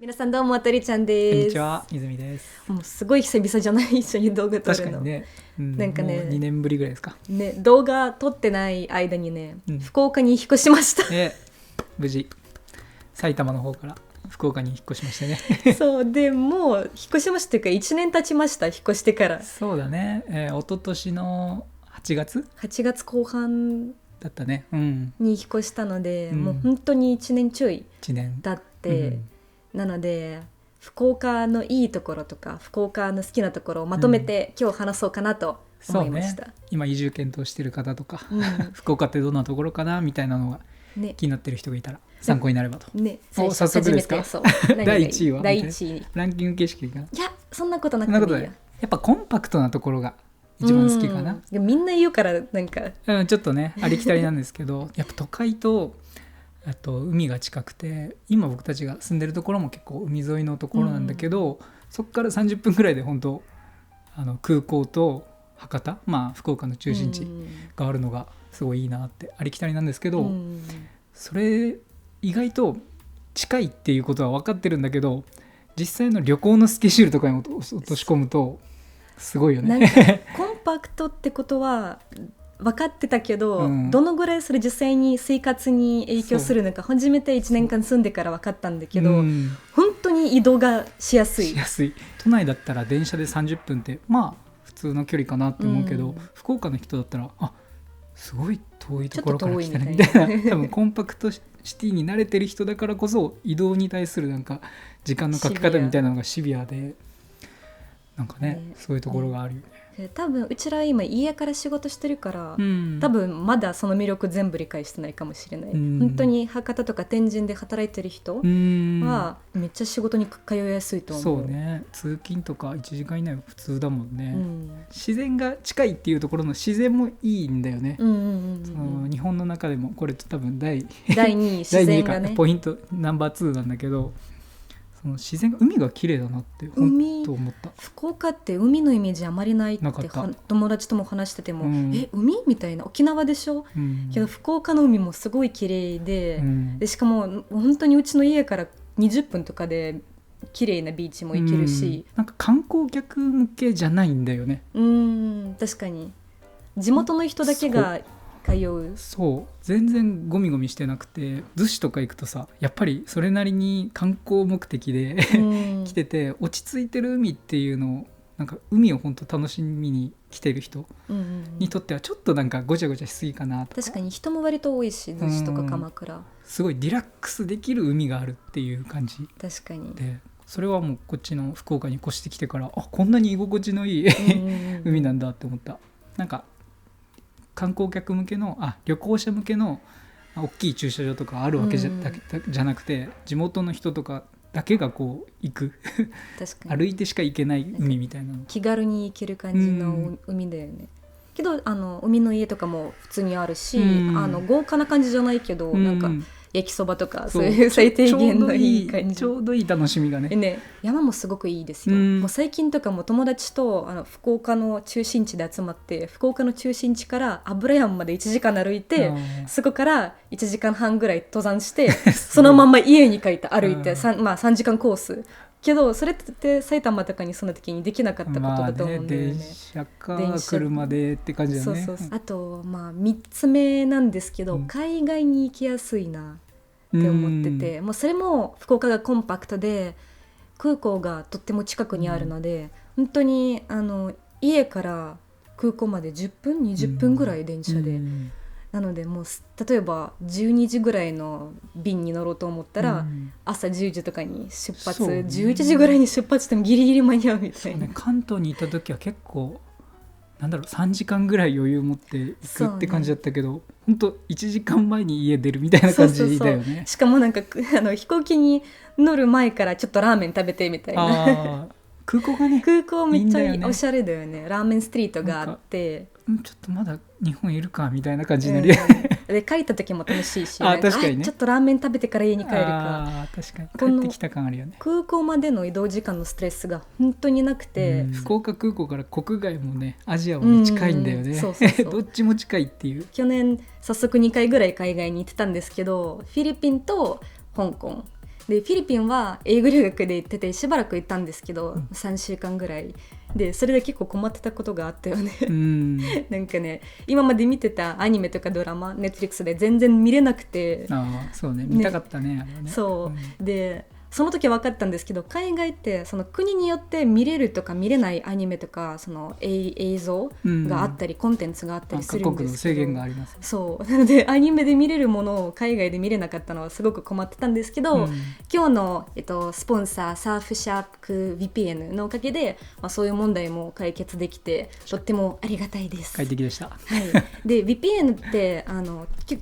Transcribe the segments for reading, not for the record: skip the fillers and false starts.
皆さんどうもあたりちゃんこんです。にちは、泉です。もうすごい久々じゃない一緒に動画撮るの。確かにね、なんかねもう2年ぶりぐらいですか。ね、動画撮ってない間にね、うん福岡に引っ越しました無事埼玉の方から福岡に引っ越しましてね。そうでもう引っ越しましたというか1年経ちました。引っ越してからそうだね、一昨年の8月8月後半だったね。に引っ越したので、うんもう本当に1年ちょい1年経って、なので福岡のいいところとか福岡の好きなところをまとめて、今日話そうかなと思いました。今移住検討してる方とか、うん福岡ってどんなところかなみたいなのがね気になってる人がいたら参考になればと。ね、お早速ですか。初めてそう第1位は第1位。ランキング形式かな。いやそんなことなそんなことくてもいいよ。ないやっぱコンパクトなところが一番好きかな。うんでもみんな言うからなんかちょっとねありきたりなんですけどやっぱ都会とあと海が近くて、今僕たちが住んでるところも結構海沿いのところなんだけど、そこから30分くらいで本当空港と博多、福岡の中心地があるのがすごいいいなって、ありきたりなんですけど、それ意外と近いっていうことは分かってるんだけど、実際の旅行のスケジュールとかに落とし込むとすごいよなんね。かコンパクトってことは分かってたけど、うんどのぐらいそれ実際に生活に影響するのか初めて1年間住んでから分かったんだけど、うん本当に移動がしやすい。しやすい。都内だったら電車で30分って普通の距離かなって思うけど、福岡の人だったらすごい遠いところから来たねみたいな多分コンパクトシティに慣れてる人だからこそ移動に対するなんか時間のかけ方みたいなのがシビアで、なんかねそういうところがあるよね。多分うちら今家から仕事してるから、うん多分まだその魅力全部理解してないかもしれない、うん本当に博多とか天神で働いてる人はめっちゃ仕事に通いやすいと思う。そうね、通勤とか1時間以内は普通だもんね、うん自然が近いっていうところの自然もいいんだよね、うんうんうんその日本の中でもこれ多分第第2位自然が第2ね位ポイントナンバー2なんだけど、その自然が海が綺麗だなって本当思った。福岡って海のイメージあまりないってなかった友達とも話してても、うん海みたいな、沖縄でしょ、けど福岡の海もすごい綺麗で、でしかも本当にうちの家から20分とかで綺麗なビーチも行けるし、なんか観光客向けじゃないんだよね。確かに地元の人だけが通う。そう全然ゴミゴミしてなくて、逗子とか行くとさやっぱりそれなりに観光目的で来てて、落ち着いてる海っていうのをなんか海を本当楽しみに来てる人にとってはちょっとなんかごちゃごちゃしすぎかなとか。確かに人も割と多いし、逗子とか鎌倉、すごいリラックスできる海があるっていう感じ確かにで、それはもうこっちの福岡に越してきてからこんなに居心地のいい海なんだって思った。なんか観光客向けの旅行者向けの大きい駐車場とかあるわけじゃなくて、地元の人とかだけがこう行く確かに歩いてしか行けない海みたいなの、気軽に行ける感じの海だよね。けど海の家とかも普通にあるし、豪華な感じじゃないけど、なんか焼きそばとかそういう最低限のいい感じ、ちょうどいい楽しみがね。山もすごくいいですよ。もう最近とかも友達と福岡の中心地で集まって、福岡の中心地から油山まで1時間歩いて、そこから1時間半ぐらい登山してそのまま家に帰って歩いて3時間コース。けどそれって埼玉とかにその時にできなかったことだと思うんだよね。電車か車でって感じだね。あと3つ目なんですけど、海外に行きやすいなって思ってて、もうそれも福岡がコンパクトで空港がとっても近くにあるので、本当に家から空港まで10分20分ぐらい電車で、なのでもう例えば12時ぐらいの便に乗ろうと思ったら、朝10時とかに出発、11時ぐらいに出発してもギリギリ間に合うみたいな。関東にいた時は結構3時間ぐらい余裕持って行くって感じだったけど、本当1時間前に家出るみたいな感じだよね。しかもなんか飛行機に乗る前からちょっとラーメン食べてみたいな。空港がね、空港めっちゃおしゃれだよね。ラーメンストリートがあって、ちょっとまだ日本いるかみたいな感じになるよね。で帰った時も楽しいし、確かにね、ちょっとラーメン食べてから家に帰るか。確かに帰ってきた感あるよね。空港までの移動時間のストレスが本当になくて、福岡空港から国外もね、アジアはね近いんだよね。どっちも近いっていう。去年早速2回ぐらい海外に行ってたんですけど、フィリピンと香港でフィリピンは英語留学で行っててしばらく行ったんですけど、3週間ぐらいでそれで結構困ってたことがあったよねなんかね今まで見てたアニメとかドラマ Netflix で全然見れなくて、そうね見たかったね、あれはね。そう、でその時分かったんですけど、海外ってその国によって見れるとか見れないアニメとかその映像があったり、コンテンツがあったりするんですけど、各国の制限があります。そうなのでアニメで見れるものを海外で見れなかったのはすごく困ってたんですけど、今日の、スポンサーサーフシャーク VPN のおかげで、そういう問題も解決できてとってもありがたいです。快適でした。はい、で VPN って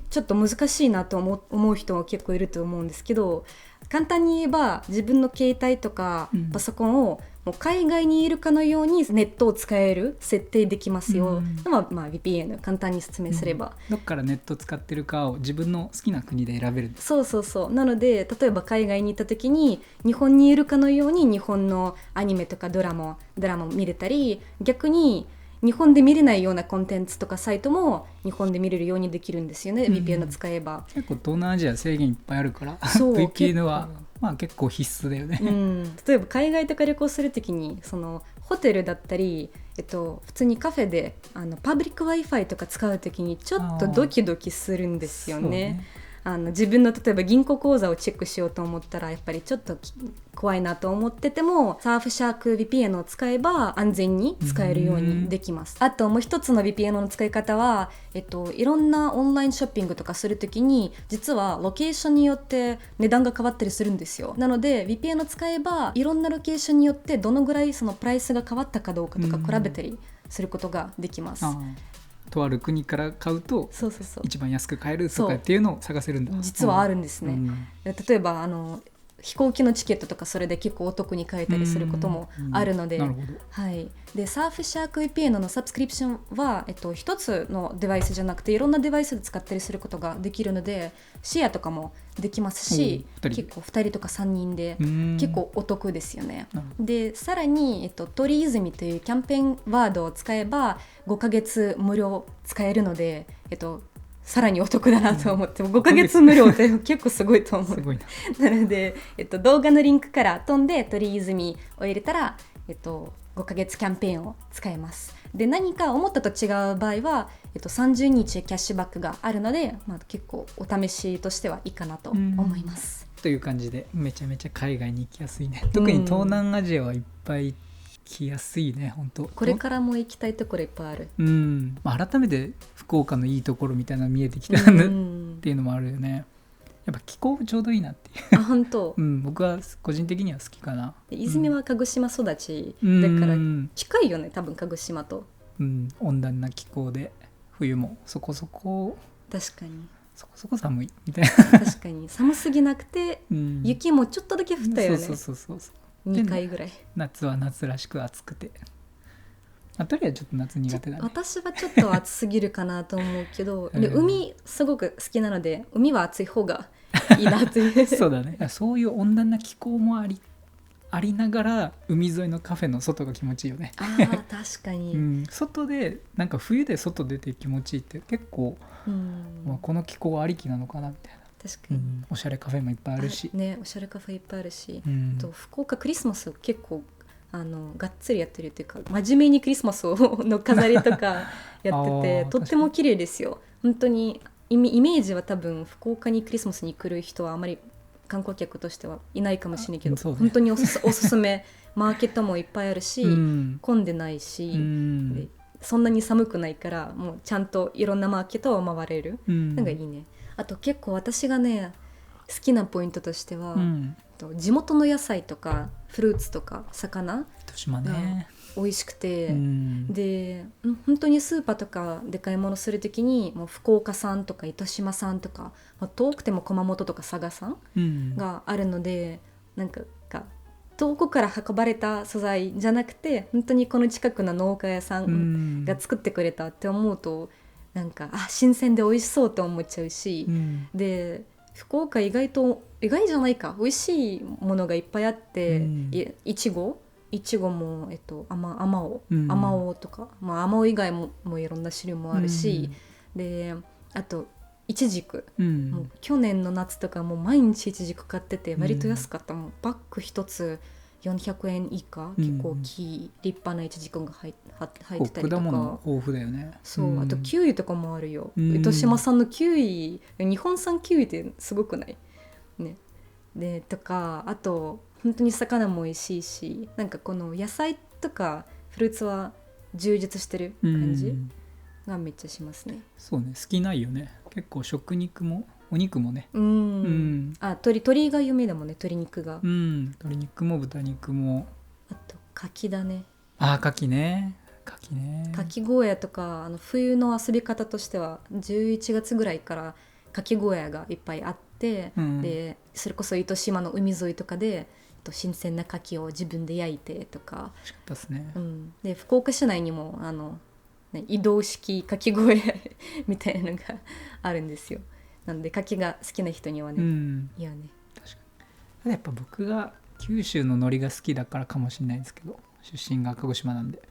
ちょっと難しいなと思う人は結構いると思うんですけど、簡単に言えば自分の携帯とかパソコンをもう海外にいるかのようにネットを使える設定できますよ、VPN 簡単に説明すれば、どっからネット使ってるかを自分の好きな国で選べる。そうなので例えば海外に行った時に日本にいるかのように日本のアニメとかドラマを見れたり、逆に日本で見れないようなコンテンツとかサイトも日本で見れるようにできるんですよね、VPN を使えば。結構東南アジア制限いっぱいあるからVPN は結構必須だよね、例えば海外とか旅行するときにそのホテルだったり、普通にカフェでパブリック Wi-Fi とか使うときにちょっとドキドキするんですよね。自分の例えば銀行口座をチェックしようと思ったらやっぱりちょっと怖いなと思ってても、サーフシャーク VPN を使えば安全に使えるようにできます。あともう一つの VPN の使い方は、いろんなオンラインショッピングとかするときに実はロケーションによって値段が変わったりするんですよ。なので VPN を使えばいろんなロケーションによってどのぐらいそのプライスが変わったかどうかとか比べたりすることができます。とある国から買うと一番安く買えるとかっていうのを探せるんだ。実はあるんですね、例えば飛行機のチケットとかそれで結構お得に買えたりすることもあるので、はい、でサーフシャーク VPN のサブスクリプションは、一つのデバイスじゃなくていろんなデバイスで使ったりすることができるのでシェアとかもできますし、結構2人とか3人で結構お得ですよね。でさらに、鳥泉というキャンペーンワードを使えば5ヶ月無料使えるので、さらにお得だなと思って、5ヶ月無料って結構すごいと思う。すごいなので、動画のリンクから飛んで鳥泉を入れたら、5ヶ月キャンペーンを使えます。で何か思ったと違う場合は、30日キャッシュバックがあるので、結構お試しとしてはいいかなと思います。という感じでめちゃめちゃ海外に行きやすいね。特に東南アジアはいっぱい来やすいね。本当これからも行きたいところいっぱいある。改めて福岡のいいところみたいなの見えてきたっていうのもあるよね。やっぱ気候ちょうどいいなっていう。本当僕は個人的には好きかな。泉は鹿児島育ちだから近いよね、多分鹿児島と。温暖な気候で冬もそこそこ確かにそこそこ寒いみたいな。確かに寒すぎなくて、雪もちょっとだけ降ったよね。そう2回ぐらい。夏は夏らしく暑くて、とりあえずちょっと夏苦手だね。私はちょっと暑すぎるかなと思うけどで海すごく好きなので海は暑い方がいいなというそうだね。そういう温暖な気候もありながら海沿いのカフェの外が気持ちいいよね。確かに、外でなんか冬で外出て気持ちいいって結構、この気候ありきなのかなみたいな。確かに、おしゃれカフェもいっぱいあるしね、おしゃれカフェいっぱいあるし、福岡クリスマス結構がっつりやってるっていうか真面目にクリスマスの飾りとかやっててとっても綺麗ですよ。本当にイメージは多分福岡にクリスマスに来る人はあまり観光客としてはいないかもしれないけど、本当におすすめマーケットもいっぱいあるし、混んでないし、でそんなに寒くないからもうちゃんといろんなマーケットを回れる、なんかいいね。あと結構私がね好きなポイントとしては、地元の野菜とかフルーツとか魚糸島ね美味しくて、で本当にスーパーとかで買い物するときにもう福岡産とか糸島産とか、遠くても熊本とか佐賀産があるので、なんか遠くから運ばれた素材じゃなくて本当にこの近くの農家屋さんが作ってくれたって思うと、なんか新鮮で美味しそうって思っちゃうし、で福岡意外じゃないか美味しいものがいっぱいあって、いちごも、あまおうとか、あまおう以外もいろんな種類もあるし、であとイチジク、もう去年の夏とかもう毎日イチジク買ってて割と安かった、もうバッグ一つ400円以下、結構立派なイチジクが入ってたりとか、果物豊富だよね。そう、あとキウイとかもあるよ、糸島産のキウイ、日本産キウイってすごくないね。でとか、あと本当に魚も美味しいし、なんかこの野菜とかフルーツは充実してる感じがめっちゃしますね。そうね、好きないよね。結構食肉もお肉もね、あ、鶏が有名だもんね、鶏肉が、鶏肉も豚肉も。あと牡蠣だね。牡蠣ね。かき小屋とか、冬の遊び方としては11月ぐらいからかき小屋がいっぱいあって、でそれこそ糸島の海沿いとかで新鮮な牡蠣を自分で焼いてとか。美味しかったですね。で福岡市内にも移動式かき小屋みたいなのがあるんですよ。なので牡蠣が好きな人にはね、いやね。確かに。やっぱ僕が九州の海苔が好きだからかもしれないですけど、出身が鹿児島なんで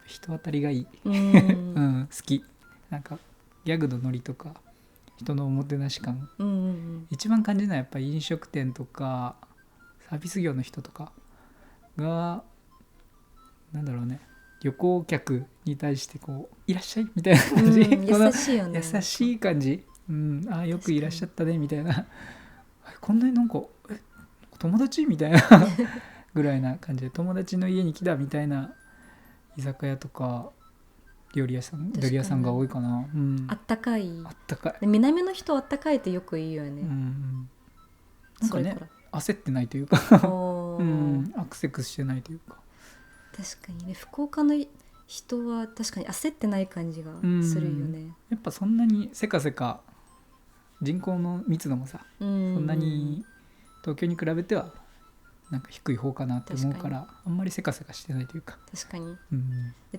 人当たりがいい、好き。なんかギャグのノリとか人のおもてなし感、一番感じるのはやっぱり飲食店とかサービス業の人とかが、なんだろうね、旅行客に対してこういらっしゃいみたいな感じ、優しいよね。優しい感じ、あ、よくいらっしゃったねみたいな、こんなになんか友達みたいなぐらいな感じで、友達の家に来たみたいな居酒屋とか料理屋さんが多いかな。あったかい。で南の人あったかいってよく言うよね。なんかね、焦ってないというかアクセクしてないというか。確かにね、福岡の人は確かに焦ってない感じがするよね。やっぱそんなにせかせか、人口の密度もさ、そんなに東京に比べてはなんか低い方かなって思うから、あんまりせかせかしてないというか。確かに、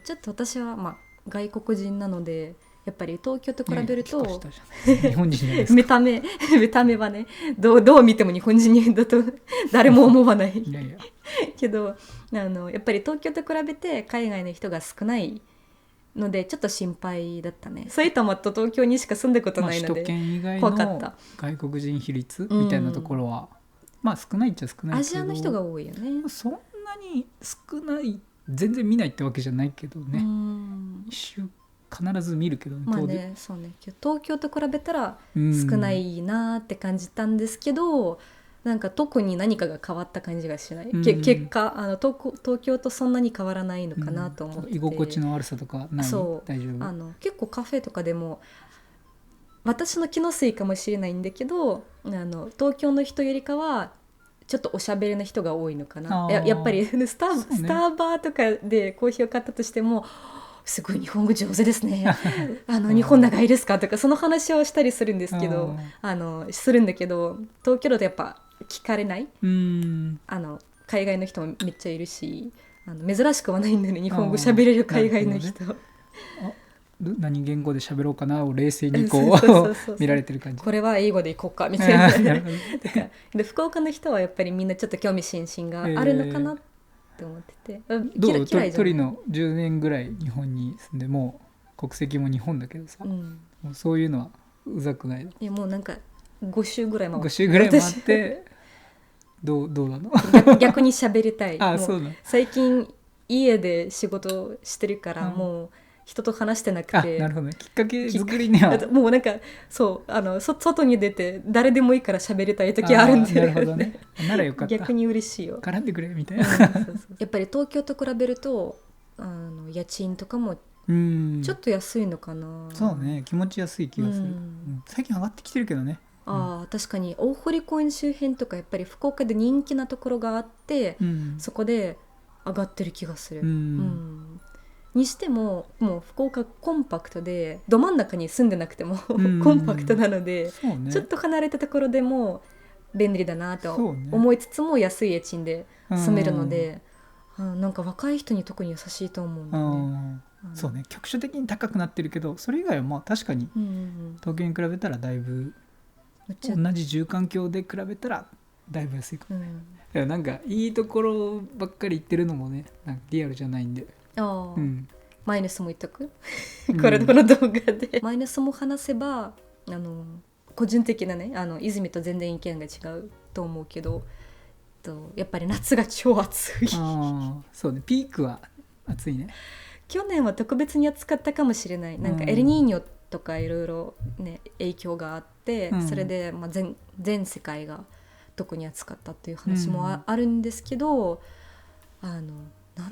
ちょっと私は外国人なので、やっぱり東京と比べると、日本人じゃないですか。見た目はね、どう見ても日本人だと誰も思わないけど、やっぱり東京と比べて海外の人が少ないのでちょっと心配だったね。埼玉と東京にしか住んだことないので、首都圏以外の外国人比率みたいなところは、少ないっちゃ少ないけど、アジアの人が多いよね。そんなに少ない、全然見ないってわけじゃないけどね。一周必ず見るけどね。そうね。東京と比べたら少ないなって感じたんですけど、なんか特に何かが変わった感じがしない。結果東京とそんなに変わらないのかなと思って、居心地の悪さとかない？そう大丈夫？結構カフェとかでも、私の気のせいかもしれないんだけど、東京の人よりかはちょっとおしゃべりな人が多いのかな。やっぱりスターバーとかでコーヒーを買ったとしても、すごい日本語上手ですね日本長いですかとか、その話をしたりするんですけど、するんだけど、東京だとやっぱ聞かれない。海外の人もめっちゃいるし、珍しくはないんだよね、日本語喋れる海外の人。何言語で喋ろうかなを冷静にこう見られてる感じ。これは英語でいこうかみたいなで福岡の人はやっぱりみんなちょっと興味津々があるのかなって思ってて、どう？トリノ10年ぐらい日本に住んで、もう国籍も日本だけどさ、もうそういうのはうざくないの？いや、もうなんか5週ぐらい回ってどうなの？逆に喋りたい。そうなの。最近家で仕事してるから、もう人と話してなくて。なるほどね。きっかけ作りにはもうなんかそう外に出て誰でもいいから喋りたい時あるんで。なるほどね。ならよかった。逆に嬉しいよ。絡んでくれみたいな。やっぱり東京と比べると家賃とかもちょっと安いのかな。そうね、気持ち安い気がする。最近上がってきてるけどね。確かに大堀公園周辺とかやっぱり福岡で人気なところがあって、そこで上がってる気がする。にしても、もう福岡コンパクトで、ど真ん中に住んでなくてもコンパクトなので、ちょっと離れたところでも便利だなと思いつつも安い家賃で住めるので、なんか若い人に特に優しいと思うんだよね。そうね、局所的に高くなってるけど、それ以外は確かに東京に比べたらだいぶ、同じ住環境で比べたらだいぶ安いかもね。なんかいいところばっかり言ってるのもね、なんかリアルじゃないんで。マイナスも言っとくこの動画でマイナスも話せば、個人的なね泉と全然意見が違うと思うけどやっぱり夏が超暑いそうね、ピークは暑いね。去年は特別に暑かったかもしれない。なんかエルニーニョとかいろいろね影響があって、それで、全世界が特に暑かったっていう話もあるんですけど、なん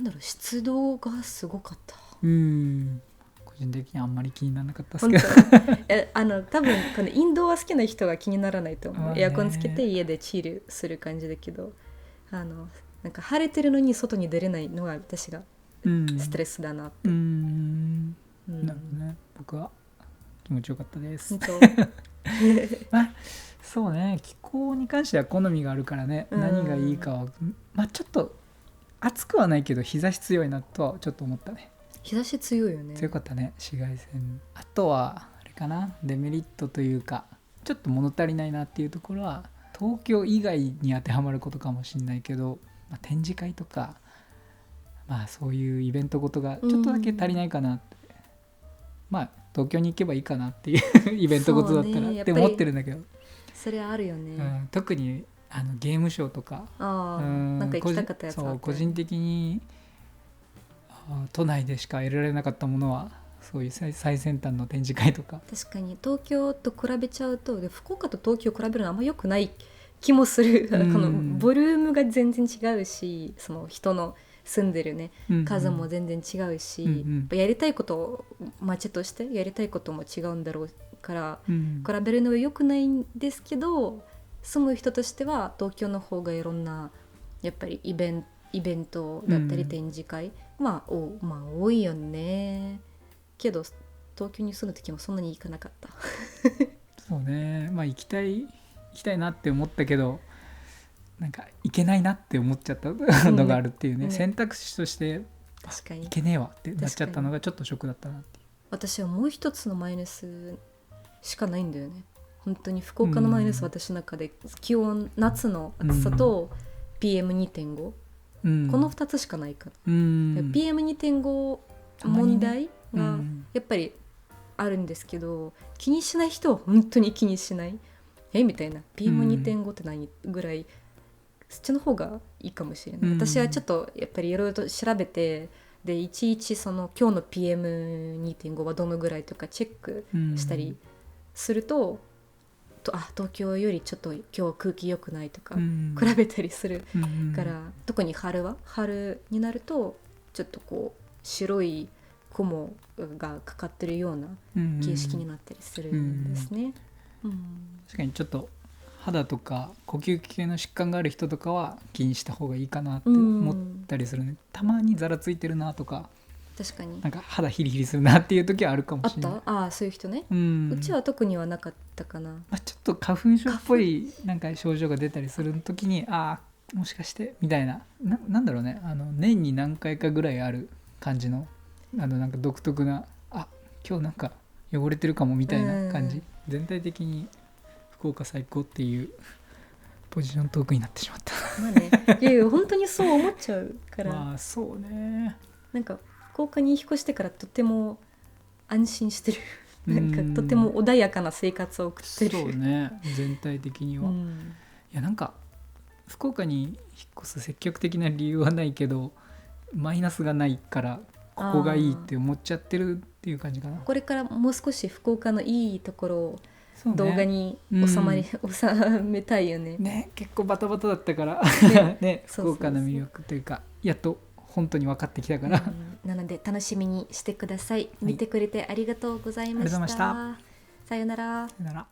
だろう、湿度がすごかった。個人的にあんまり気にならなかったですけど多分このインドは好きな人は気にならないと思う。エアコンつけて家でチルする感じだけど、なんか晴れてるのに外に出れないのが私がストレスだなって。なるほどね。僕は気持ちよかったです。そうね、気候に関しては好みがあるからね、何がいいかはちょっと暑くはないけど日差し強いなとはちょっと思ったね。日差し強いよね。強かったね、紫外線。あとはあれかな、デメリットというかちょっと物足りないなっていうところは東京以外に当てはまることかもしれないけど、展示会とかそういうイベントごとがちょっとだけ足りないかなって、東京に行けばいいかなっていうイベントごとだったらって思ってるんだけど、それはあるよね、特にゲームショーとかなんか行きたかったやつあって、そう個人的に都内でしか得られなかったものはそういう最先端の展示会とか。確かに東京と比べちゃうと、福岡と東京を比べるのはあんま良くない気もする。このボリュームが全然違うし、その人の住んでるね数も全然違うし、やりたいこと街としてやりたいことも違うんだろうから、比べるのは良くないんですけど、住む人としては東京の方がいろんなやっぱりイベントだったり展示会、多いよね。けど東京に住む時もそんなに行かなかったそうね、行きたいなって思ったけど、なんか行けないなって思っちゃったのがあるっていうね、選択肢として確かに行けねえわってなっちゃったのがちょっとショックだったなっていう。私はもう一つのマイナスしかないんだよね。本当に福岡のマイナス、私の中で気温、夏の暑さと PM2.5、この2つしかないから、PM2.5 問題がやっぱりあるんですけど、気にしない人は本当に気にしないみたいな、 PM2.5 って何ぐらい、そっちの方がいいかもしれない。私はちょっとやっぱりいろいろと調べて、でいちいちその今日の PM2.5 はどのぐらいとかチェックしたりすると、東京よりちょっと今日は空気良くないとか比べたりするから、特に春になるとちょっとこう白い雲がかかってるような形式になったりするんですね。確かにちょっと肌とか呼吸器系の疾患がある人とかは気にした方がいいかなって思ったりするね。たまにザラついてるなとか、確かになんか肌ヒリヒリするなっていう時はあるかもしれない。あった？そういう人ね。うちは特にはなかったかな。ちょっと花粉症っぽいなんか症状が出たりする時にもしかしてみたいな、なんだろうね、年に何回かぐらいある感じのなんか独特な、今日なんか汚れてるかもみたいな感じ。全体的に福岡最高っていうポジショントークになってしまった。いや本当にそう思っちゃうからそうね、なんか福岡に引っ越してからとても安心してるなんかとても穏やかな生活を送ってる。そうね、全体的には、いやなんか福岡に引っ越す積極的な理由はないけど、マイナスがないからここがいいって思っちゃってるっていう感じかな。これからもう少し福岡のいいところを動画に収めたいよね。結構バタバタだったからね福岡の魅力というかやっと本当に分かってきたから、なので楽しみにしてください。見てくれてありがとうございました。ありがとうございました。さよなら。さよなら。